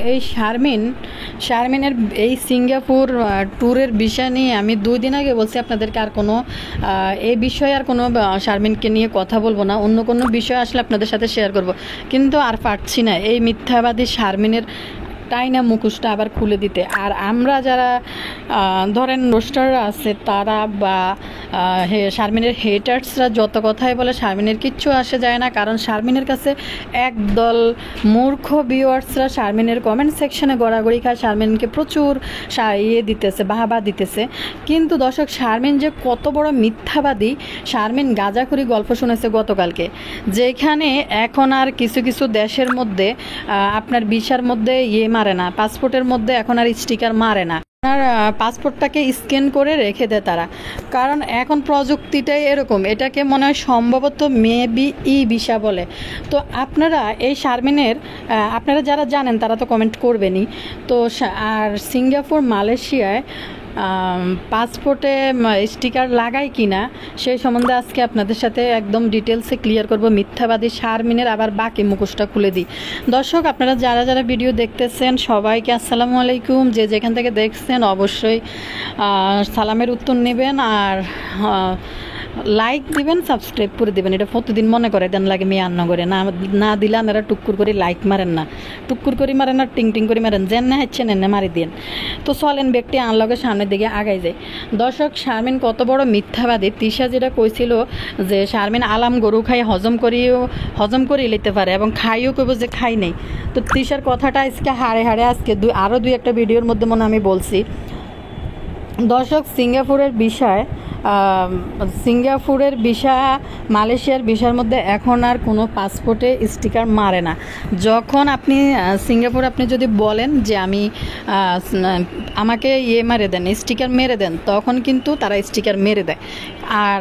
এই শারমিনের এই সিঙ্গাপুর ট্যুরের বিষয় নিয়ে আমি 2 দিন আগে বলছি আপনাদেরকে, আর কোনো এই বিষয়ে আর কোনো শারমিনকে নিয়ে কথা বলবো না, অন্য কোনো বিষয় আসলে আপনাদের সাথে শেয়ার করব, কিন্তু আর পারছি না এই মিথ্যাবাদী শারমিনের টাইনা মুখোশটা আবার খুলে দিতে। আর আমরা যারা ধরেন রোস্টাররা আছে তারা বা শারমিনের হেটার্সরা যত কথাই বলে শারমিনের কিচ্ছু আসে যায় না, কারণ শারমিনের কাছে একদল মূর্খ ভিউয়ার্সরা শারমিনের কমেন্ট সেকশনে গড়াগড়ি খায়, শারমিনকে প্রচুর দিতেছে, বাহাবা দিতেছে। কিন্তু দর্শক, শারমিন যে কত বড় মিথ্যাবাদী, শারমিন গাঁজাখুরি গল্প শুনেছে গতকালকে, যেখানে এখন আর কিছু কিছু দেশের মধ্যে আপনার ভিসার মধ্যে মারে না, পাসপোর্টের মধ্যে এখন আর স্টিকার মারে না, আপনার পাসপোর্টটাকে স্ক্যান করে রেখে দেয় তারা, কারণ এখন প্রযুক্তিটাই এরকম। এটাকে মনে হয় সম্ভবত মেবি ভিসা বলে। তো আপনারা এই শারমিনের আপনারা যারা জানেন তারা তো কমেন্ট করবেনই। তো আর সিঙ্গাপুর মালয়েশিয়ায় পাসপোর্টে স্টিকার লাগায় কিনা সেই সম্বন্ধে আজকে আপনাদের সাথে একদম ডিটেলসে ক্লিয়ার করব। মিথ্যাবাদী শারমিনের আবার বাকি মুখোশটা খুলে দিই। দর্শক, আপনারা যারা যারা ভিডিও দেখতেছেন সবাইকে আসসালামু আলাইকুম। যে যেখান থেকে দেখছেন অবশ্যই সালামের উত্তর নেবেন, আর লাইক দিবেন, সাবস্ক্রাইব করে দেবেন। এটা প্রতিদিন মনে করে দেন লাগে মেয়ে আন্ন করে না দিলে আপনারা টুক্কুর করে লাইক মারেন না, টুক্কুর করে মারেন না, টিং টিং করে মারেন, যেন না হচ্ছেন এনে মারি দিন। তো চলেন ব্যক্তি আনলগে সামনের দিকে আগাই যায়। দর্শক, শারমিন কত বড় মিথ্যাবাদী। তিশা যেটা কইছিল যে শারমিন আলাম গরু খাই হজম করিয়ে নিতে পারে এবং খাইও কইব যে খাই নেই। তো তিশার কথাটা আজকে হাড়ে হাড়ে আজকে আরও 2-1টা ভিডিওর মধ্যে মনে আমি বলছি। দর্শক, সিঙ্গাপুরের ভিসা মালয়েশিয়ার ভিসার মধ্যে এখন আর কোনো পাসপোর্টে স্টিকার মারে না। যখন আপনি সিঙ্গাপুর আপনি যদি বলেন যে আমাকে মারে দেন, স্টিকার মেরে দেন, তখন কিন্তু তারা স্টিকার মেরে দেয়। আর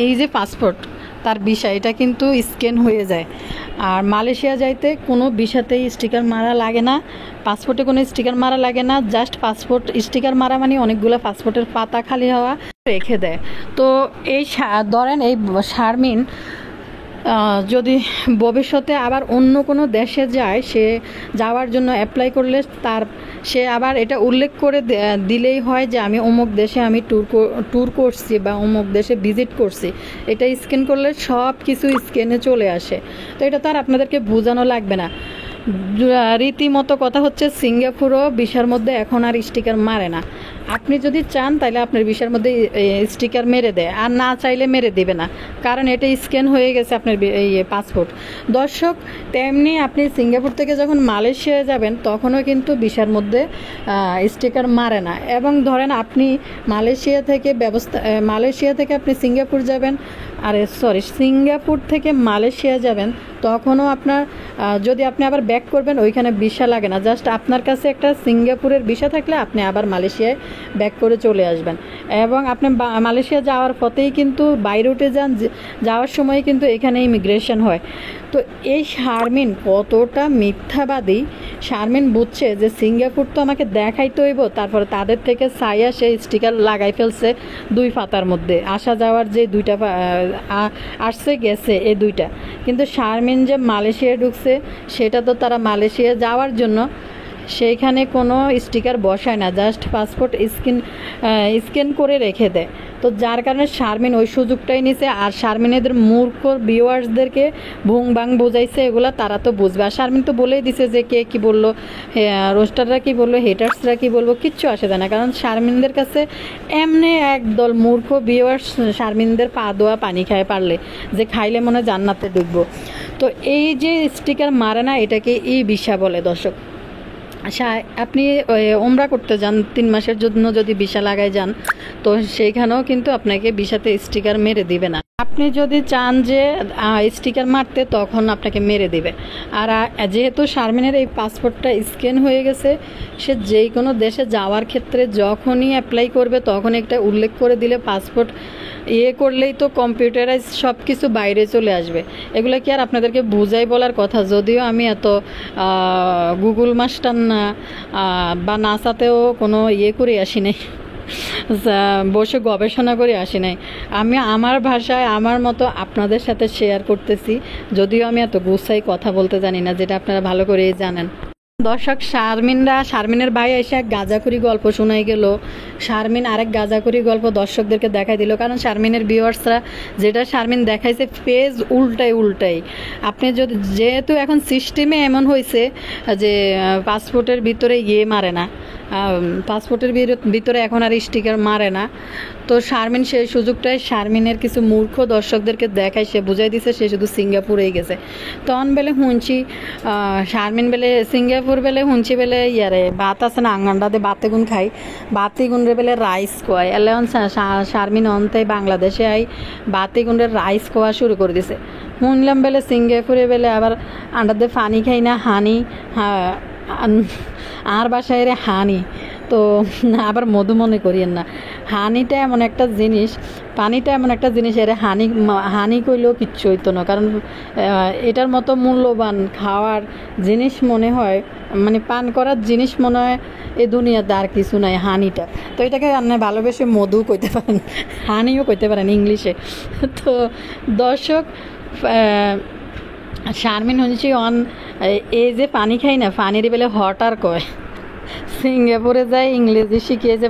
এই যে পাসপোর্ট তার ভিসা, এটা কিন্তু স্ক্যান হয়ে যায়। আর মালয়েশিয়া যাইতে কোনো ভিসাতেই স্টিকার মারা লাগে না, পাসপোর্টে কোনো স্টিকার মারা লাগে না। জাস্ট পাসপোর্ট স্টিকার মারা মানে অনেকগুলো পাসপোর্টের পাতা খালি হওয়া রেখে দেয়। তো এই ধরেন এই শারমিন যদি ভবিষ্যতে আবার অন্য কোনো দেশে যায়, সে যাওয়ার জন্য অ্যাপ্লাই করলে সে আবার এটা উল্লেখ করে দিলেই হয় যে আমি অমুক দেশে আমি ট্যুর করছি বা অমুক দেশে ভিজিট করছি, এটা স্ক্যান করলে সব কিছু স্ক্যানে চলে আসে। তো এটা তো আর আপনাদেরকে বোঝানো লাগবে না। রীতিমতো কথা হচ্ছে, সিঙ্গাপুরও ভিসার মধ্যে এখন আর স্টিকার মারে না। আপনি যদি চান তাহলে আপনার ভিসার মধ্যে স্টিকার মেরে দেয়, আর না চাইলে মেরে দেবে না, কারণ এটা স্ক্যান হয়ে গেছে আপনার পাসপোর্ট। দর্শক, তেমনি আপনি সিঙ্গাপুর থেকে যখন মালয়েশিয়ায় যাবেন তখনও কিন্তু ভিসার মধ্যে স্টিকার মারে না। এবং ধরেন আপনি মালয়েশিয়া থেকে আপনি সিঙ্গাপুর যাবেন, সিঙ্গাপুর থেকে মালয়েশিয়া যাবেন, তখনও আপনার যদি আপনি আবার ব্যাক করবেন ওইখানে ভিসা লাগে না। জাস্ট আপনার কাছে একটা সিঙ্গাপুরের ভিসা থাকলে আপনি আবার মালয়েশিয়ায় ব্যাক করে চলে আসবেন। এবং আপনি মালয়েশিয়া যাওয়ার পথেই কিন্তু বাই রুটে যাওয়ার সময় কিন্তু এখানে ইমিগ্রেশন হয়। তো এই শারমিন কতটা মিথ্যাবাদী। শারমিন বুঝছে যে সিঙ্গাপুর তো আমাকে দেখাইতে হইব, তারপরে তাদের থেকে চাইয়া সেই স্টিকার লাগাই ফেলছে 2 পাতার মধ্যে। আসা যাওয়ার যে 2টা আসছে গেছে এই 2টা, কিন্তু শারমিন যে মালয়েশিয়ায় ঢুকছে সেটা তো তারা মালয়েশিয়া যাওয়ার জন্য সেইখানে কোনো স্টিকার বসায় না, জাস্ট পাসপোর্ট স্ক্যান করে রেখে দেয়। তো যার কারণে শারমিন ওই সুযোগটাই নিছে। আর শারমিন এদের মূর্খ ভিউয়ার্সদেরকে ভুং ভাং বোঝাইছে, এগুলা তারা তো বুঝবে। আর শারমিন তো বলেই দিছে যে কে কী বললো, রোস্টাররা কী বললো, হেটার্সরা কী বলবো, কিচ্ছু আসে যায় না, কারণ শারমিনদের কাছে এমনি একদল মূর্খ ভিউয়ার্স শারমিনদের পা দোয়া পানি খায় পারলে, যে খাইলে মনে জান্নাতে ঢুকবো। তো এই যে স্টিকার মারে না, এটাকে ভিসা বলে। দর্শক, আচ্ছা, আপনি ওমরা করতে যান 3 মাসের জন্য যদি ভিসা লাগায় যান, তো সেইখানেও কিন্তু আপনাকে ভিসাতে স্টিকার মেরে দিবে না। আপনি যদি চান যে স্টিকার মারতে, তখন আপনাকে মেরে দিবে। আর যেহেতু শারমিনের এই পাসপোর্টটা স্ক্যান হয়ে গেছে, সে যেই কোনো দেশে যাওয়ার ক্ষেত্রে যখনই অ্যাপ্লাই করবে তখন একটা উল্লেখ করে দিলে পাসপোর্ট করলেই তো কম্পিউটারাইজ সব কিছু বাইরে চলে আসবে। এগুলো কি আর আপনাদেরকে বুঝাই বলার কথা? যদিও আমি এত গুগল মাস্টার না বা নাসাতেও কোনো করে আসি নাই, বসে গবেষণা করে আসি নাই। আমি আমার ভাষায় আমার মতো আপনাদের সাথে শেয়ার করতেছি, যদিও আমি এত গুছাই কথা বলতে জানি না, যেটা আপনারা ভালো করেই জানেন। দর্শক, শারমিনের ভাই এসে এক গাঁজাখুরি গল্প শোনাই গেল। শারমিন আরেক গাঁজাখুরি গল্প দর্শকদেরকে দেখাই দিল, কারণ শারমিনের ভিউয়ার্সরা যেটা শারমিন দেখাইছে পেজ উল্টাই। আপনি যদি, যেহেতু এখন সিস্টেমে এমন হয়েছে যে পাসপোর্টের ভিতরে মারে না, পাসপোর্টের ভিতরে এখন আর স্টিকার মারে না। তো শারমিন সেই সুযোগটাই শারমিনের কিছু মূর্খ দর্শকদেরকে দেখায়, সে বুঝাই দিছে সে শুধু সিঙ্গাপুরেই গেছে। তখন বেলে শুনছি শারমিন বেলে সিঙ্গাপুর বেলে শুনছি বেলে ইয়ারে ভাত আছে না আঙ্গান্ডাতে বাতে গুণ খাই, বাতি গুণরে বেলে রাইস খোয়াই এলে শারমিন অন্তে বাংলাদেশে আই বাতি গুণরে রাইস খোয়া শুরু করে দিছে। শুনলাম বেলে সিঙ্গাপুরে বেলে আবার আন্ডাতে পানি খাই না হানি, আর বাসায় রে হানি, তো আবার মধু মনে করিয়েন না। হানিটা এমন একটা জিনিস, পানিটা এমন একটা জিনিস, এর হানি কইলেও কিচ্ছু হইতো না, কারণ এটার মতো মূল্যবান খাওয়ার জিনিস মনে হয়, মানে পান করার জিনিস মনে হয় এই দুনিয়াতে আর কিছু নাই, হানিটা। তো এটাকে আপনি ভালোবেসে মধু কইতে পারেন, হানিও কইতে পারেন ইংলিশে। তো দর্শক, শারমিন হচ্ছে এই যে পানি খাই না, পানির বেলে হটার কয়। সিঙ্গাপুরে যাই ইংরেজি শিখিয়েছে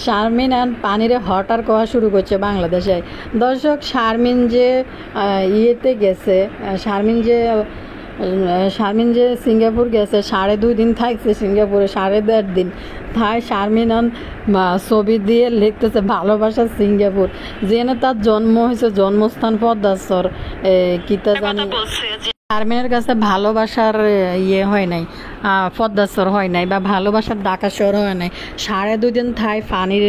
শারমিন আর পানিরে হটার কোয়া শুরু করছে বাংলাদেশে। দর্শক, শারমিন যে ইয়েতে গেছে, শারমিন যে সিঙ্গাপুর গেছে 2.5 দিন থাকছে সিঙ্গাপুরে, 1.5 দিন তাই শারমিন ছবি দিয়ে লিখতেছে ভালোবাসা সিঙ্গাপুর, যেন তার জন্ম হয়েছে জন্মস্থান পদ্মাসর কিতা জানি। শারমিনের কাছে ভালোবাসার হয় নাই, পদ্মাসর হয় নাই, বা ভালোবাসার ঢাকাশহর হয় নাই। 2.5 দিন থাই পানির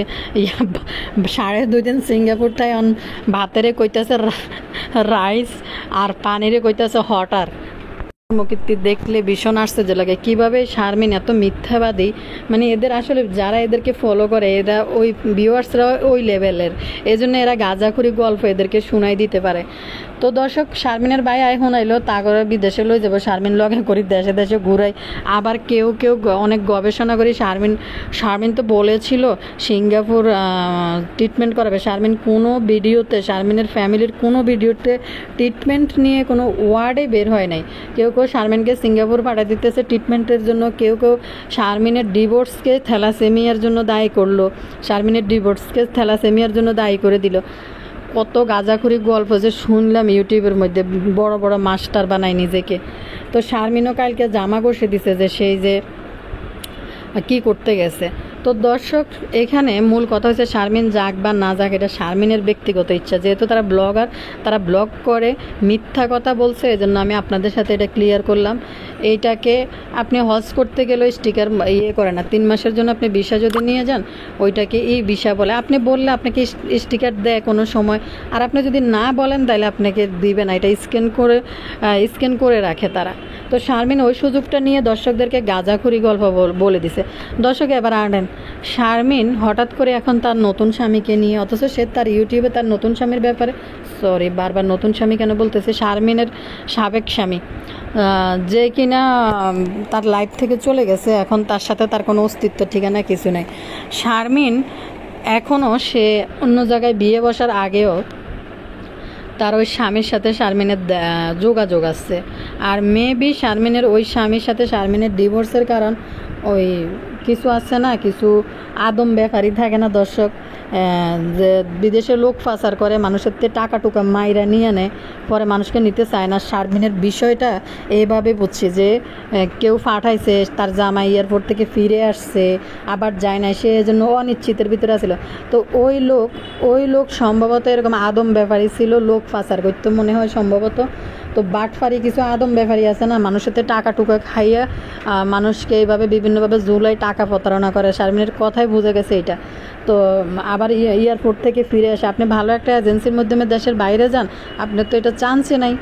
2.5 দিন সিঙ্গাপুর থাই ভাতেরে কইতাছে রাইস আর পানিরে কইতাছে হটার। কর্মকীর্তি দেখলে ভীষণ আশ্চর্য লাগে, কীভাবে শারমিন এত মিথ্যাবাদী, মানে এদের আসলে যারা এদেরকে ফলো করে এরা ওই ভিউয়ার্সরা ওই লেভেলের, এই জন্য এরা গাঁজাখুরি গল্প এদেরকে শোনাই দিতে পারে। তো দর্শক, শারমিনের ভাই আয় শোনাইলো তা করে বিদেশে লই যাবো, শারমিন লগে করি দেশে দেশে ঘুরাই। আবার কেউ অনেক গবেষণা করি, শারমিন তো বলেছিল সিঙ্গাপুর ট্রিটমেন্ট করাবে। শারমিন কোনো ভিডিওতে, শারমিনের ফ্যামিলির কোনো ভিডিওতে ট্রিটমেন্ট নিয়ে কোনো ওয়ার্ডে বের হয় নাই। কেউ শারমিনকে সিঙ্গাপুর পাঠিয়ে দিতেছে ট্রিটমেন্টের জন্য, কেউ শারমিনের ডিভোর্সকে থ্যালাসেমিয়ার জন্য দায়ী করলো, শারমিনের ডিভোর্সকে থ্যালাসেমিয়ার জন্য দায়ী করে দিল। কত গাঁজাখুরি গল্প যে শুনলাম ইউটিউবের মধ্যে, বড় বড় মাস্টার বানায় নিজেকে। তো শারমিনও কালকে জামা কষে দিছে যে সেই যে কি করতে গেছে। তো দর্শক, এখানে মূল কথা হচ্ছে শারমিন যাক বা না যাক এটা শারমিনের ব্যক্তিগত ইচ্ছা, যেহেতু তারা ব্লগার, তারা ব্লগ করে মিথ্যা কথা বলছে, এজন্য আমি আপনাদের সাথে এটা ক্লিয়ার করলাম। এইটাকে আপনি হজ করতে গেলেও স্টিকার করে না, 3 মাসের জন্য আপনি ভিসা যদি নিয়ে যান ওইটাকে ভিসা বলে। আপনি বললে আপনাকে স্টিকার দেয় কোনো সময়, আর আপনি যদি না বলেন তাহলে আপনাকে দিবে না, এটা স্ক্যান করে রাখে তারা। তো শারমিন ওই সুযোগটা নিয়ে দর্শকদেরকে গাঁজাখুরি গল্প বলে দিছে। দর্শক, এবার আনেন শারমিন হঠাৎ করে এখন তার নতুন স্বামীকে নিয়ে, অথচ সে তার ইউটিউবে তার নতুন স্বামীর ব্যাপারে, বারবার নতুন স্বামী কেন বলতেছে, শারমিনের সাবেক স্বামী যে কিনা তার লাইফ থেকে চলে গেছে, এখন তার সাথে তার কোনো অস্তিত্ব ঠিকানা কিছু নেই। শারমিন এখনও সে অন্য জায়গায় বিয়ে বসার আগেও তার ওই স্বামীর সাথে শারমিনের যোগাযোগ আছে, আর মেবি শারমিনের ওই স্বামীর সাথে শারমিনের ডিভোর্সের কারণ ওই কিছু আছে না, কিছু আদম ব্যাপারী থাকে না দর্শক, যে বিদেশে লোক পাচার করে, মানুষের টাকা টুকা মাইরা নিয়ে নেয়, পরে মানুষকে নিতে চায় না। শারমিনের বিষয়টা এইভাবে বুঝছি যে কেউ পাঠাইছে, তার জামাই এয়ারপোর্ট থেকে ফিরে আসছে আবার যায় না, সে জন্য অনিশ্চিতের ভিতরে ছিল। তো ওই লোক সম্ভবত এরকম আদম ব্যাপারী ছিল, লোক পাচার করতো মনে হয় সম্ভবত। তো বাটফারি কিছু আদম ব্যাপারী আছে না, মানুষের টাকা টুকা খাইয়া মানুষকে এইভাবে বিভিন্নভাবে জুলাই টাকা প্রতারণা করে। শারমিনের কথাই বুঝে গেছে এটা। তো আবার এয়ারপোর্ট থেকে ফিরে আসে, আপনি ভালো একটা এজেন্সির মাধ্যমে দেশের বাইরে যান, আপনার তো এটা চান্সই নাই।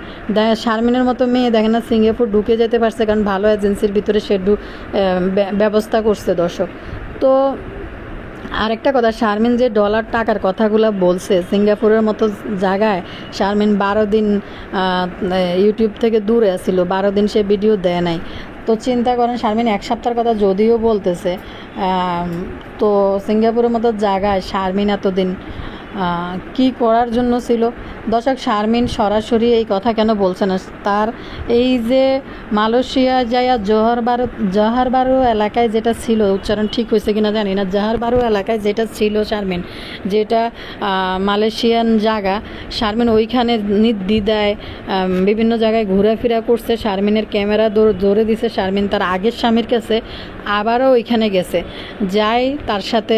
শারমিনের মতো মেয়ে দেখেন না সিঙ্গাপুর ঢুকে যেতে পারছে, কারণ ভালো এজেন্সির ভিতরে সে ব্যবস্থা করছে দর্শক। তো আরেকটা কথা, শারমিন যে ডলার টাকার কথাগুলো বলছে, সিঙ্গাপুরের মতো জায়গায় শারমিন 12 দিন ইউটিউব থেকে দূরে ছিল, 12 দিন সে ভিডিও দেয় নাই। তো চিন্তা করেন, শারমিন 1 সপ্তাহের কথা যদিও বলতেছে, তো সিঙ্গাপুরের মতো জায়গায় শারমিন এতদিন কি করার জন্য ছিল। দর্শক, শারমিন সরাসরি এই কথা কেন বলছে না? তার এই যে মালয়েশিয়া যাইয়া জোহার বারু এলাকায় যেটা ছিল, উচ্চারণ ঠিক হয়েছে কিনা জানি না, জোহার বারু এলাকায় যেটা ছিল শারমিন, যেটা মালয়েশিয়ান জায়গা, শারমিন ওইখানে নির্দ্বিধায় বিভিন্ন জায়গায় ঘোরাফেরা করছে। শারমিনের ক্যামেরা ধরে দিছে। শারমিন তার আগের স্বামীর কাছে আবারও ওইখানে গেছে, যাই তার সাথে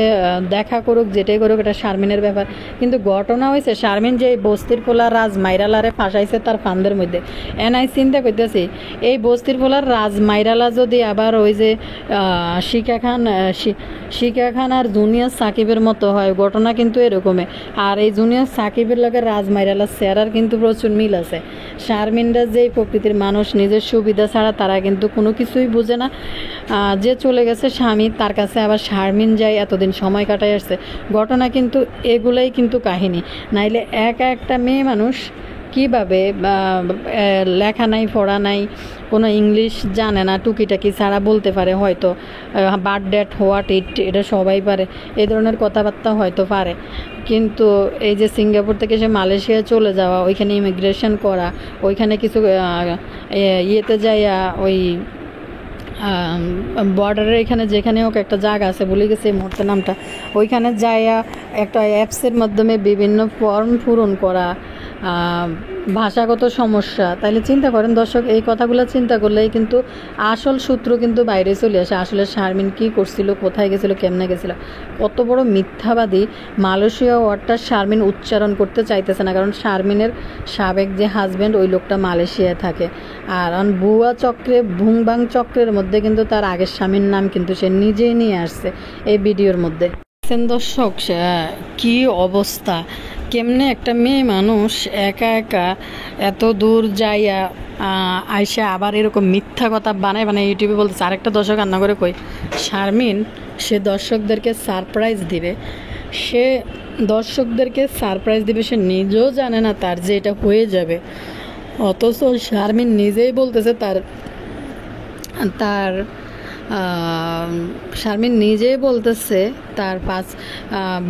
দেখা করুক, যেটাই করুক, এটা শারমিনের ব্যাপার। কিন্তু ঘটনা হয়েছে, শারমিন যে বস্তির পোলা রাজ মাইরালারে ফাঁসাইছে তার ফান্দের মধ্যে, এনাই চিন্তা করতেছি এই বস্তির পোলার রাজ মাইরালা যদি আবার ওই যে শিকা খান আর জুনিয়র সাকিবের মতো হয়, ঘটনা কিন্তু এরকমই। আর এই জুনিয়র সাকিবের লগে রাজ মাইরালার চেহারার কিন্তু প্রচুর মিল আছে। শারমিনরা যেই প্রকৃতির মানুষ, নিজের সুবিধা ছাড়া তারা কিন্তু কোনো কিছুই বোঝে না। যে চলে গেছে স্বামী, তার কাছে আবার শারমিন যায়, এতদিন সময় কাটাই আসছে। ঘটনা কিন্তু এগুলাই কিন্তু কাহিনী। নাইলে একটা মেয়ে মানুষ কীভাবে, লেখা নাই, পড়া নাই, কোনো ইংলিশ জানে না, টুকিটাকি ছাড়া বলতে পারে হয়তো বার্থ ডেট, হোয়াট ইট, এটা সবাই পারে, এই ধরনের কথাবার্তা হয়তো পারে। কিন্তু এই যে সিঙ্গাপুর থেকে সে মালয়েশিয়া চলে যাওয়া, ওইখানে ইমিগ্রেশন করা, ওইখানে কিছু ইয়েতে যাইয়া ওই বর্ডারের এখানে যেখানে হোক একটা জায়গা আছে, ভুলে গেছে এই মুহূর্তে নামটা, ওইখানে যাইয়া একটা অ্যাপসের মাধ্যমে বিভিন্ন ফর্ম পূরণ করা, ভাষাগত সমস্যা। তাইলে চিন্তা করেন দর্শক, এই কথাগুলো চিন্তা করলেই কিন্তু আসল সূত্র কিন্তু বাইরে চলে আসে। আসলে শারমিন কী করছিল, কোথায় গেছিলো, কেমনে গেছিলো। কত বড় মিথ্যাবাদী। মালয়েশিয়া ওয়ার্ডটা শারমিন উচ্চারণ করতে চাইতেছে না, কারণ শারমিনের সাবেক যে হাজব্যান্ড, ওই লোকটা মালয়েশিয়ায় থাকে। আর ভুয়া চক্রে, ভুংবাং চক্রের মধ্যে কিন্তু তার আগের স্বামীর নাম কিন্তু সে নিজেই নিয়ে আসছে এই ভিডিওর মধ্যে। দর্শক, কি অবস্থা, কেমনে একটা মেয়ে মানুষ একা একা এত দূর যাইয়া আইসা আবার এরকম মিথ্যা কথা বানায় ইউটিউবে বলতেছে। আরেকটা দর্শক রান্না করে কই, শারমিন সে দর্শকদেরকে সারপ্রাইজ দিবে, সে সে নিজেও জানে না তার যে এটা হয়ে যাবে। অথচ শারমিন নিজেই বলতেছে তার শারমিন নিজেই বলতেছে তার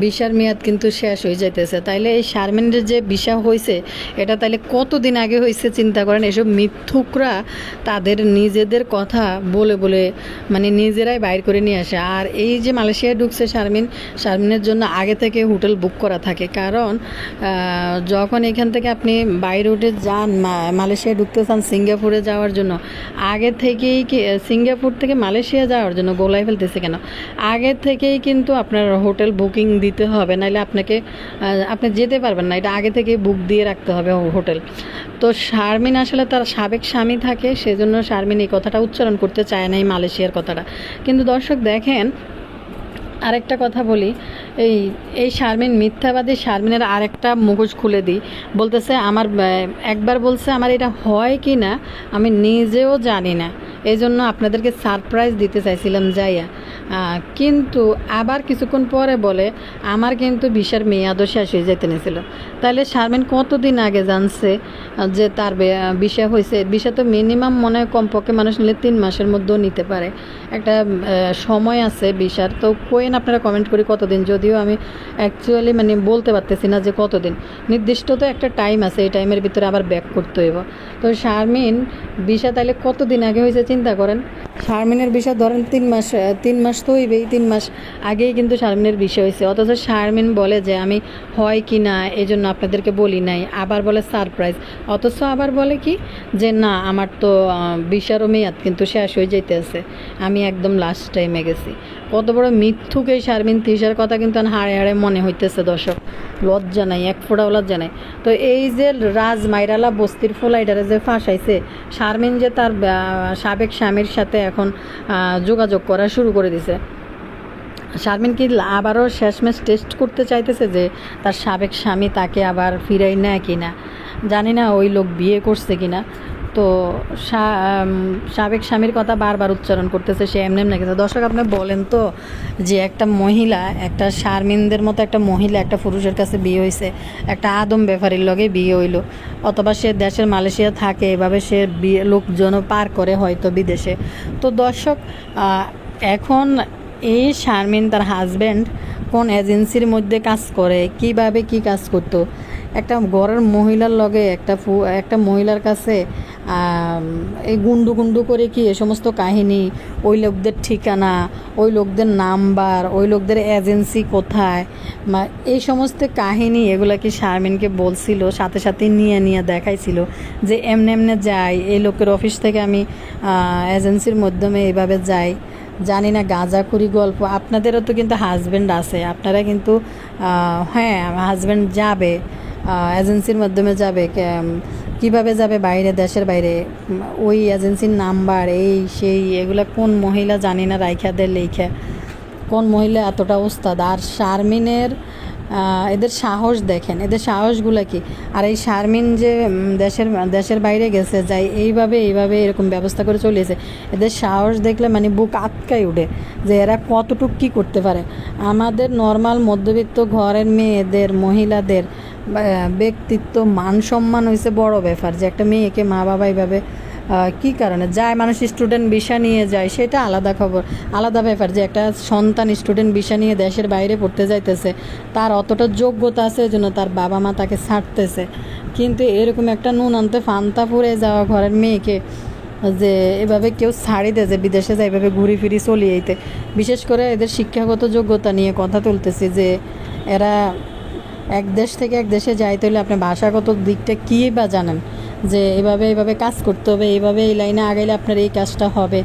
ভিসার মেয়াদ কিন্তু শেষ হয়ে যাইতেছে। তাইলে এই শারমিনের যে ভিসা হয়েছে, এটা তাইলে কতদিন আগে হয়েছে চিন্তা করেন। এসব মিথ্যুকরা তাদের নিজেদের কথা বলে নিজেরাই বাইর করে নিয়ে আসে। আর এই যে মালয়েশিয়ায় ঢুকছে শারমিনের জন্য আগে থেকে হোটেল বুক করা থাকে, কারণ যখন এখান থেকে আপনি বাই রুটে যান, মালয়েশিয়ায় ঢুকতে চান সিঙ্গাপুরে যাওয়ার জন্য, আগে থেকেই সিঙ্গাপুর থেকে মালয়েশিয়া যাওয়ার জন্য গোলাই ফেলতেছে কেন, আগে থেকেই কিন্তু আপনার হোটেল বুকিং দিতে হবে, নাহলে আপনি যেতে পারবেন না। এটা আগে থেকে বুক দিয়ে রাখতে হবে হোটেল। তো শারমিন আসলে তার সাবেক স্বামী থাকে, সেজন্য শারমিন এই কথাটা উচ্চারণ করতে চায় না, এই মালয়েশিয়ার কথাটা। কিন্তু দর্শক দেখেন, আরেকটা কথা বলি, এই শারমিন মিথ্যাবাদী। শারমিনের আরেকটা মুখোশ খুলে দিই, বলতেছে একবার বলছে আমার এটা হয় কি না আমি নিজেও জানি না, এই জন্য আপনাদেরকে সারপ্রাইজ দিতে চাইছিলাম যাইয়া। কিন্তু আবার কিছুক্ষণ পরে বলে আমার কিন্তু ভিসার মেয়াদও শেষ হয়ে যেতে নিয়েছিল। তাহলে শারমিন কতদিন আগে জানছে যে তার ভিসা হয়েছে? ভিসা তো মিনিমাম মনে হয় কমপক্ষে মানুষ নিলে 3 মাসের মধ্যেও নিতে পারে, একটা সময় আছে ভিসার। তো কোয়েন আপনারা কমেন্ট করি কতদিন, যদিও আমি অ্যাকচুয়ালি বলতে পারতেছি না যে কতদিন, নির্দিষ্ট তো একটা টাইম আছে, এই টাইমের ভিতরে আবার ব্যাক করতে হইব। তো শারমিন ভিসা তাইলে কতদিন আগে হয়েছে চিন্তা করেন। শারমিনের ভিসা ধরেন 3 মাস তো হইবেই, 3 মাস আগেই কিন্তু শারমিনের ভিসা হয়েছে। অথচ শারমিন বলে যে আমি হয় কি না এই জন্য আপনাদেরকে বলি নাই, আবার বলে সারপ্রাইজ। অথচ আবার বলে কি যে না আমার তো ভিসারও মেয়াদ কিন্তু শেষ হয়ে যেতে আছে, আমি একদম লাস্ট টাইমে গেছি। কত বড় মিথ্যুক এই শারমিন তিশার কথা কিন্তু হাড়ে হাড়ে মনে হইতেছে দর্শক। লজ্জা নাই, এক ফোঁটাও লজ্জা নাই। তো এই যে রাজ মাইরালা বস্তির ফোলা এটারে যে ফাঁসাইছে, শারমিন যে তার সাবেক স্বামীর সাথে এখন যোগাযোগ করা শুরু করে দিছে। শারমিন কি আবারও শেষমেশ টেস্ট করতে চাইতেছে যে তার সাবেক স্বামী তাকে আবার ফিরাই নেয় কিনা, জানি না ওই লোক বিয়ে করছে কিনা। তো সাবেক স্বামীর কথা বারবার উচ্চারণ করতেছে, সে এমনি এমনি গেছে। দর্শক আপনি বলেন তো, যে একটা মহিলা, একটা শারমিনদের মতো একটা মহিলা একটা পুরুষের কাছে বিয়ে হয়েছে, একটা আদম ব্যাপারীর লগে বিয়ে হইলো, অথবা সে দেশের মালয়েশিয়া থাকে, এভাবে সে লোকজনও পার করে হয়তো বিদেশে। তো দর্শক এখন এই শারমিন তার হাজব্যান্ড কোন এজেন্সির মধ্যে কাজ করে, কিভাবে কি কাজ করতো। একটা ঘরের মহিলার লগে একটা মহিলার কাছে এই গুন্ডু গুন্ডু করে কি এ সমস্ত কাহিনী, ওই লোকদের ঠিকানা, ওই লোকদের নাম্বার, ওই লোকদের এজেন্সি কোথায়, এই সমস্ত কাহিনী এগুলা কি শারমিনকে বলছিল, সাথে সাথে নিয়ে নিয়ে দেখাইছিল যে এমনি এমনি যাই, এই লোকের অফিস থেকে আমি এজেন্সির মাধ্যমে এইভাবে যাই। জানি না গাঁজাখুরি গল্প। আপনাদেরও তো কিন্তু হাজব্যান্ড আছে, আপনারা কিন্তু হ্যাঁ হাজব্যান্ড যাবে এজেন্সির মাধ্যমে যাবে, কিভাবে যাবে বাইরে, দেশের বাইরে, ওই এজেন্সির নাম্বার এই সেই এগুলা কোন মহিলা জানি না রাইখা দেয় লেখা, কোন মহিলা এতটা ওস্তাদ। আর শারমিনের এদের সাহস দেখেন, এদের সাহসগুলো কি। আর এই শারমিন যে দেশের বাইরে গেছে যাই এইভাবে এরকম ব্যবস্থা করে চলেছে, এদের সাহস দেখলে মানে বুক আটকাই উঠে যে এরা কতটুক কী করতে পারে। আমাদের নর্মাল মধ্যবিত্ত ঘরের মেয়েদের, মহিলাদের ব্যক্তিত্ব, মান সম্মান হয়েছে বড় ব্যাপার। যে একটা মেয়েকে মা বাবা এইভাবে কী কারণে যায়, মানুষ স্টুডেন্ট ভিসা নিয়ে যায় সেটা আলাদা খবর, আলাদা ব্যাপার। যে একটা সন্তান স্টুডেন্ট ভিসা নিয়ে দেশের বাইরে পড়তে যাইতেছে, তার অতটা যোগ্যতা আছে জন্য তার বাবা মা তাকে ছাড়তেছে। কিন্তু এরকম একটা নুন আনতে ফান্তা পুড়ে যাওয়া ঘরের মেয়েকে যে এভাবে কেউ ছাড়ি দেয় যে বিদেশে যায় এভাবে ঘুরি ফিরি চলিয়ে যেতে। বিশেষ করে এদের শিক্ষাগত যোগ্যতা নিয়ে কথা তুলতেছি যে এরা এক দেশ থেকে এক দেশে যাইতে হলে আপনি ভাষাগত দিকটা কী বা জানেন, যে এভাবে কাজ করতে হবে, এইভাবে এই লাইনে আগাইলে আপনার এই কাজটা হবে।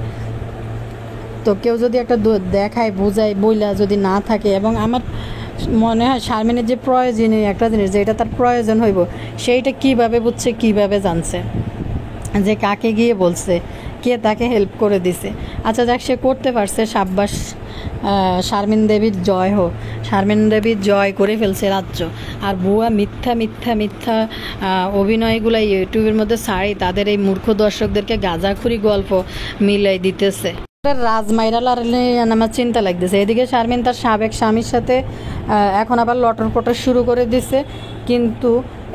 তো কেউ যদি একটা দেখায় বোঝায় বইলা যদি না থাকে, এবং আমার মনে হয় শারমিনের যে প্রয়োজনীয় একটা জিনিস যেটা তার প্রয়োজন হইব সেইটা কিভাবে বুঝছে, কিভাবে জানছে, যে কাকে গিয়ে বলছে, কে তাকে হেল্প করে দিছে। আচ্ছা যাক, সে করতে পারছে, সাব্বাস, শারমিন দেবীর জয় হোক। শারমিন দেবীর জয় করে ফেলছে রাজ্য। আর ভুয়া মিথ্যা অভিনয়গুলো ইউটিউবের মধ্যে ছাড়ি তাদের এই মূর্খ দর্শকদেরকে গাঁজাখুরি গল্প মিলাই দিতেছে। রাজমাইরালার আমার চিন্তা লাগতেছে। এদিকে শারমিন তার সাবেক স্বামীর সাথে এখন আবার লটর পটর শুরু করে দিছে। কিন্তু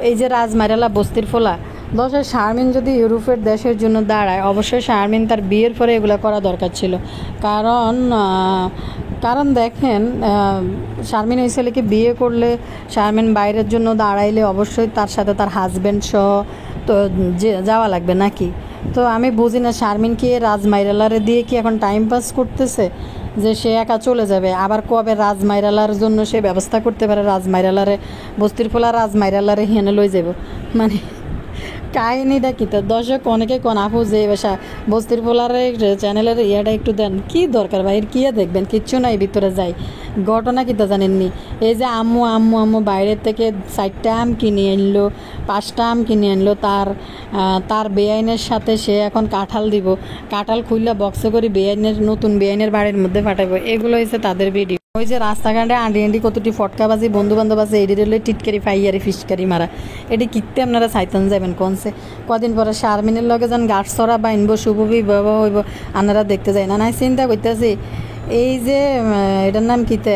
এই যে রাজমাইরালা বস্তির ফোলা দশের শারমিন যদি ইউরোপের দেশের জন্য দাঁড়ায়, অবশ্যই শারমিন তার বিয়ের পরে এগুলো করা দরকার ছিল। কারণ দেখেন, শারমিন এই ছেলেকে বিয়ে করলে, শারমিন বাইরের জন্য দাঁড়াইলে অবশ্যই তার সাথে তার হাজব্যান্ড সহ তো যাওয়া লাগবে নাকি। তো আমি বুঝি না শারমিন কি রাজমাইরালারে দিয়ে কি এখন টাইম পাস করতেছে, যে সে একা চলে যাবে, আবার কবে রাজমাইরালার জন্য সে ব্যবস্থা করতে পারে, রাজমাইরালারে বস্তির ফোলা রাজমাইরালারে হেনে লই যাব। মানে কাহিনিটা কি? তো দর্শক অনেকে কোন আপু যে বস্তির পোলারে চ্যানেলের ইয়েটা একটু দেন, কি দরকার ভাই, কি দেখবেন, কিচ্ছু নাই ভিতরে যাই। ঘটনা কি তা জানেননি? এই যে আম্মু বাইরের থেকে 4টা আম কিনে আনলো, 5টা আম কিনে আনলো, তার বেআইনের সাথে সে এখন কাঁঠাল দিব, কাঁঠাল খুললে বক্সে করে নতুন বেআইনের বাড়ির মধ্যে পাঠাবো। এগুলো হচ্ছে তাদের ভিডিও। ওই যে রাস্তাঘাটে আঁটি কতটি ফটকাবাজি, বন্ধু বান্ধব আছে, এটি রেলে টিটকারি ফাইয়ারি ফিসকারি মারা, এটি কিনতে আপনারা চাইতেন যাবেন কোনসে। কদিন পরে শারমিনের লগে যান গাছ ছড়া বাইনবো, শুভ বিবাহ হইব, আপনারা দেখতে যাই না। নাই চিন্তা করতেছি এই যে এটার নাম কিতে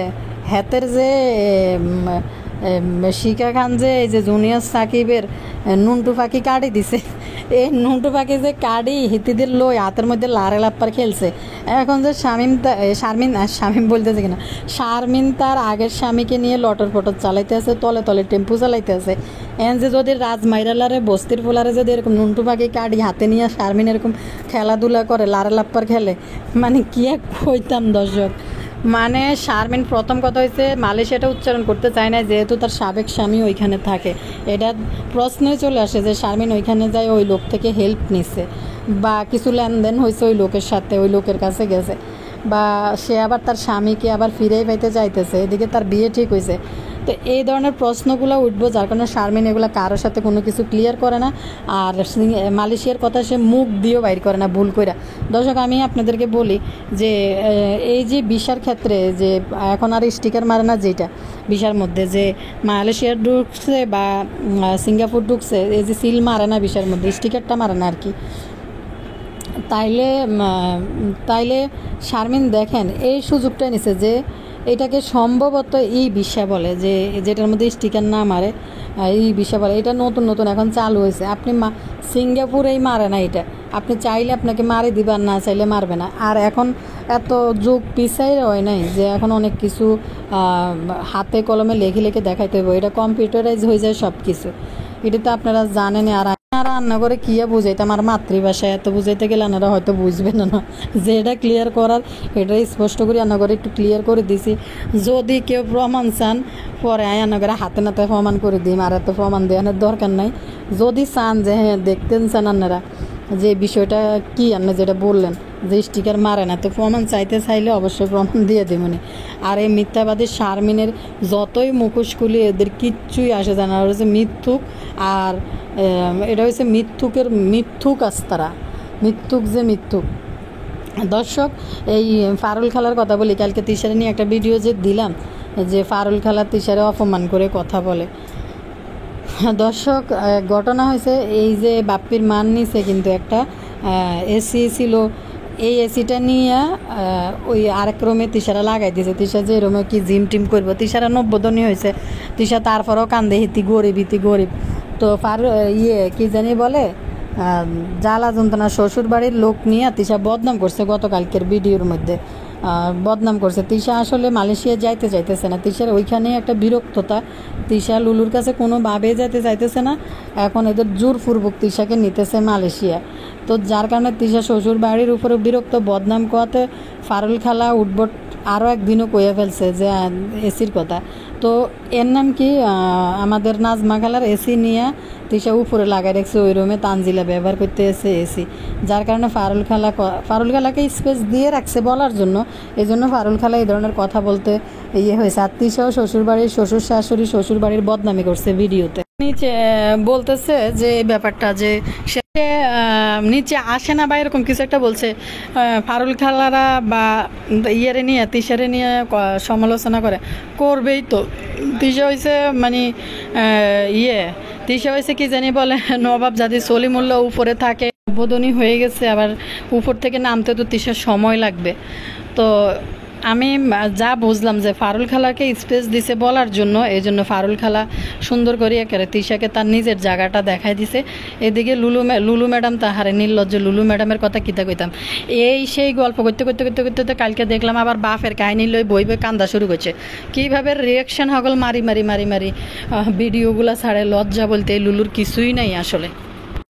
হাতের যে শিকা খান যে এই যে জুনিয়র সাকিবের নুনটু পাখি কাটি দিছে, এই নুনটু পাখি যে কাটি হিতিদের লই হাতের মধ্যে লারে লাপ্পার খেলছে। এখন যে শারমিন বলতেছে কিনা, শারমিন তার আগের স্বামীকে নিয়ে লটর পটর চালাইতে আছে, তলে তলে টেম্পু চালাইতে আছে। এন যে যদি রাজমাইরালারে বস্তির পোলারে যদি এরকম নুনটু পাখি কাটি হাতে নিয়ে শারমিন এরকম খেলাধুলা করে, লারে লাপ্পার খেলে, মানে কি এক কইতাম দর্শক। মানে শারমিন প্রথম কথা হয়েছে মালয়েশিয়াটা উচ্চারণ করতে চায় না, যেহেতু তার সাবেক স্বামী ওইখানে থাকে। এটা প্রশ্নই চলে আসে যে শারমিন ওইখানে যায় ওই লোক থেকে হেল্প নিচ্ছে, বা কিছু লেনদেন হয়েছে ওই লোকের সাথে, ওই লোকের কাছে গেছে, বা সে আবার তার স্বামীকে আবার ফিরেই পাইতে চাইতেছে, এদিকে তার বিয়ে ঠিক হয়েছে। তো এই ধরনের প্রশ্নগুলো উঠবো, যার কারণে শারমিন এগুলো কারোর সাথে কোনো কিছু ক্লিয়ার করে না। আর মালয়েশিয়ার কথা সে মুখ দিয়েও বাইর করে না ভুল করে। দর্শক আমি আপনাদেরকে বলি যে এই যে ভিসার ক্ষেত্রে যে এখন আর স্টিকার মারে না, যেটা ভিসার মধ্যে যে মালয়েশিয়ার ঢুকছে বা সিঙ্গাপুর ঢুকছে, এই যে সিল মারে না ভিসার মধ্যে, স্টিকারটা মারে না আর কি। তাইলে শারমিন দেখেন এই সুযোগটা নিছে যে এটাকে সম্ভবত এই বিষয় বলে, যে যেটার মধ্যে স্টিকার না মারে এই বিষয় বলে। এটা নতুন নতুন এখন চালু হয়েছে। আপনি সিঙ্গাপুরেই মারে না এটা, আপনি চাইলে আপনাকে মারে দিবার, না চাইলে মারবে না। আর এখন এত যুগ পিছাই হয় নাই যে এখন অনেক কিছু হাতে কলমে লেখে লেখে দেখাইতে হবে, এটা কম্পিউটারাইজ হয়ে যায় সব কিছু। এটা তো আপনারা জানেন। আর রান্না করে কী বুঝাইতে, আমার মাতৃভাষায় এত বুঝাইতে গেলে আপনারা হয়তো বুঝবেন না, যে এটা ক্লিয়ার করার, এটা স্পষ্ট করে রান্না করে একটু ক্লিয়ার করে দিছি। যদি কেউ প্রমাণ চান পরে রান্না করে হাতে নাতে প্রমাণ করে দিই, আর এত প্রমাণ দেওয়ানোর দরকার নাই। যদি চান যে হ্যাঁ দেখতেন চান আপনারা যে বিষয়টা কি, আপনি যেটা বললেন যে স্টিকার মারে না, তো প্রমাণ চাইতে চাইলে অবশ্যই প্রমাণ দিয়ে দেবনি। আর এই মিথ্যাবাদী শারমিনের যতই মুখোশ খুলি এদের কিচ্ছুই আসে যায় না, আর হচ্ছে মিথ্যুক। আর এটা হচ্ছে মিথ্যুক আস্তারা, মিথ্যুক যে মিথ্যুক। দর্শক, এই ফারুল খালার কথা বলি, কালকে তিশারে নিয়ে একটা ভিডিও যে দিলাম, যে ফারুল খালা তিশারে অপমান করে কথা বলে। দর্শক, ঘটনা হয়েছে এই যে বাপ্পির মান নিছে কিন্তু একটা এসি ছিল, এই এসিটা নিয়ে ওই আরেক রুমে তিশারা লাগাই দিয়েছে। তিশা যে রুমে কি জিম টিম করবো, তিশারা নব্যদনী হয়েছে। তিশা তারপরেও কান্দে হিতি গরিব। তো কি জানি বলে, জ্বালা যন্ত্রণা শ্বশুর বাড়ির লোক নিয়ে তিশা বদনাম করছে গতকালকের ভিডিওর মধ্যে, বদনাম করছে। তিশা আসলে মালয়েশিয়া যাইতে চাইতেছে না, তিশার ওইখানে একটা বিরক্ততা। তিশা লুলুর কাছে কোনোভাবে যাইতে চাইতেছে না, এখন এদের জোরপূর্বক তিশাকে নিতেছে মালয়েশিয়া। তো যার কারণে তিশা শ্বশুর বাড়ির উপরে বিরক্ত, বদনাম কোয়াতে ফারুল খালা উঠবট আরও একদিনও কইয়া ফেলছে যে এসির কথা। তো এর নাম কি, আমাদের নাজমা খালার এসি নিয়ে তিশা উপরে লাগাই রাখছে ওই রুমে, তানজিলা ব্যবহার করতে এসে এসি। যার কারণে ফারুল খালাকে স্পেস দিয়ে রাখছে বলার জন্য, এই জন্য ফারুল খালা এই ধরনের কথা বলতে হয়েছে। আর তিশাও শ্বশুরবাড়ির শ্বশুর বাড়ির বদনামি করছে ভিডিওতে। নিচে বলতেছে যে এই ব্যাপারটা যে সে নিচে আসে না বা এরকম কিছু একটা বলছে। ফারুল খালারা বা ইয়েরে নিয়ে তিশারে নিয়ে সমালোচনা করবেই তো। তিশা হয়েছে মানে তিশা হয়েছে কি জানি বলে, নবাব জাদি সলিমুল্লাহ উপরে থাকে, উদ্বোধনী হয়ে গেছে, আবার উপর থেকে নামতে তো তিশার সময় লাগবে। তো আমি যা বুঝলাম যে ফারুল খালাকে স্পেস দিছে বলার জন্য, এই জন্য ফারুল খালা সুন্দর করে একেবারে তিশাকে তার নিজের জায়গাটা দেখাই দিছে। এদিকে লুলু ম্যাডাম তাহারে নির্লজ্জ লুলু ম্যাডামের কথা কিতা কইতাম, সেই গল্প করতে কালকে দেখলাম আবার বাপের কাহিনী লই বই কান্দা শুরু করছে। কীভাবে রিয়াকশান হগল মারি ভিডিওগুলো ছাড়ে, লজ্জা বলতে লুলুর কিছুই নাই আসলে।